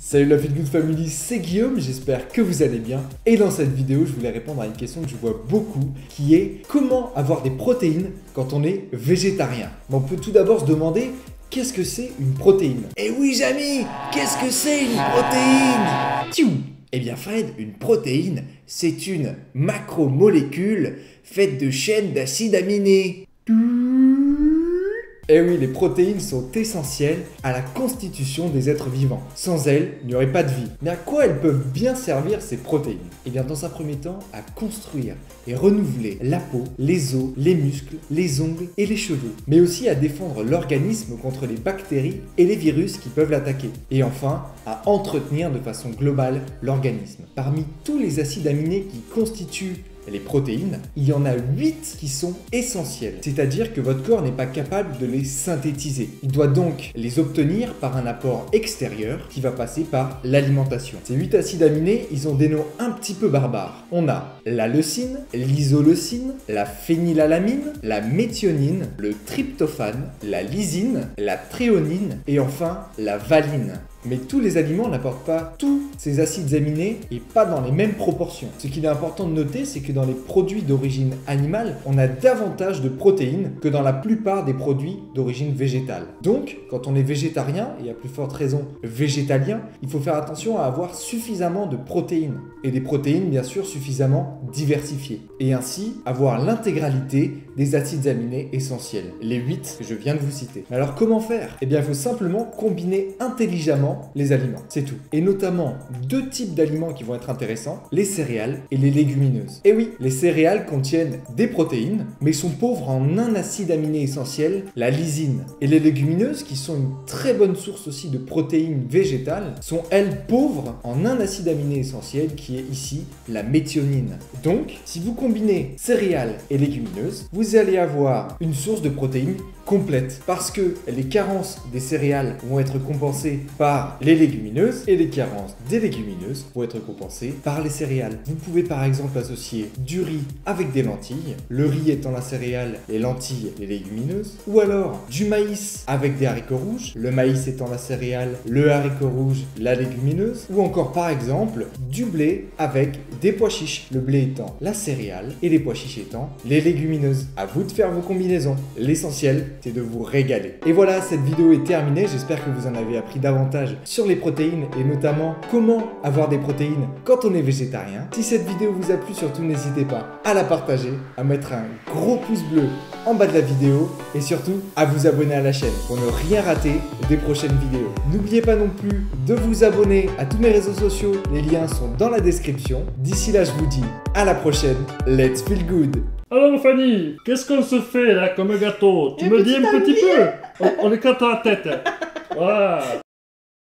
Salut la Feel Good Family, c'est Guillaume, j'espère que vous allez bien. Et dans cette vidéo, je voulais répondre à une question que je vois beaucoup, qui est comment avoir des protéines quand on est végétarien. On peut tout d'abord se demander, qu'est-ce que c'est une protéine? Eh oui, Jamy, qu'est-ce que c'est une protéine? Tiou. Eh bien Fred, une protéine, c'est une macromolécule faite de chaînes d'acides aminés. Eh oui, les protéines sont essentielles à la constitution des êtres vivants. Sans elles, il n'y aurait pas de vie. Mais à quoi elles peuvent bien servir ces protéines? Eh bien, dans un premier temps, à construire et renouveler la peau, les os, les muscles, les ongles et les cheveux. Mais aussi à défendre l'organisme contre les bactéries et les virus qui peuvent l'attaquer. Et enfin, à entretenir de façon globale l'organisme. Parmi tous les acides aminés qui constituent les protéines, il y en a 8 qui sont essentiels, c'est-à-dire que votre corps n'est pas capable de les synthétiser. Il doit donc les obtenir par un apport extérieur qui va passer par l'alimentation. Ces 8 acides aminés, ils ont des noms un petit peu barbares. On a la leucine, l'isoleucine, la phénylalanine, la méthionine, le tryptophane, la lysine, la thréonine et enfin la valine. Mais tous les aliments n'apportent pas tous ces acides aminés et pas dans les mêmes proportions. Ce qu'il est important de noter, c'est que dans les produits d'origine animale, on a davantage de protéines que dans la plupart des produits d'origine végétale. Donc, quand on est végétarien, et à plus forte raison végétalien, il faut faire attention à avoir suffisamment de protéines. Et des protéines, bien sûr, suffisamment diversifiées. Et ainsi, avoir l'intégralité des acides aminés essentiels, les 8 que je viens de vous citer. Alors comment faire? Eh bien, il faut simplement combiner intelligemment les aliments, c'est tout. Et notamment deux types d'aliments qui vont être intéressants, les céréales et les légumineuses. Et oui, les céréales contiennent des protéines, mais sont pauvres en un acide aminé essentiel, la lysine. Et les légumineuses, qui sont une très bonne source aussi de protéines végétales, sont elles pauvres en un acide aminé essentiel qui est ici la méthionine. Donc, si vous combinez céréales et légumineuses, vous allez avoir une source de protéines complète, parce que les carences des céréales vont être compensées par les légumineuses et les carences des légumineuses vont être compensées par les céréales. Vous pouvez par exemple associer du riz avec des lentilles, le riz étant la céréale, les lentilles les légumineuses, ou alors du maïs avec des haricots rouges, le maïs étant la céréale, le haricot rouge la légumineuse, ou encore par exemple du blé avec des pois chiches, le blé étant la céréale et les pois chiches étant les légumineuses. À vous de faire vos combinaisons. L'essentiel, c'est de vous régaler. Et voilà, cette vidéo est terminée. J'espère que vous en avez appris davantage sur les protéines et notamment comment avoir des protéines quand on est végétarien. Si cette vidéo vous a plu, surtout n'hésitez pas à la partager, à mettre un gros pouce bleu en bas de la vidéo et surtout à vous abonner à la chaîne pour ne rien rater des prochaines vidéos. N'oubliez pas non plus de vous abonner à tous mes réseaux sociaux. Les liens sont dans la description. D'ici là, je vous dis à la prochaine. Let's feel good! Alors Fanny, qu'est-ce qu'on se fait là comme gâteau? Tu me dis un petit peu? On éclate la tête. Voilà.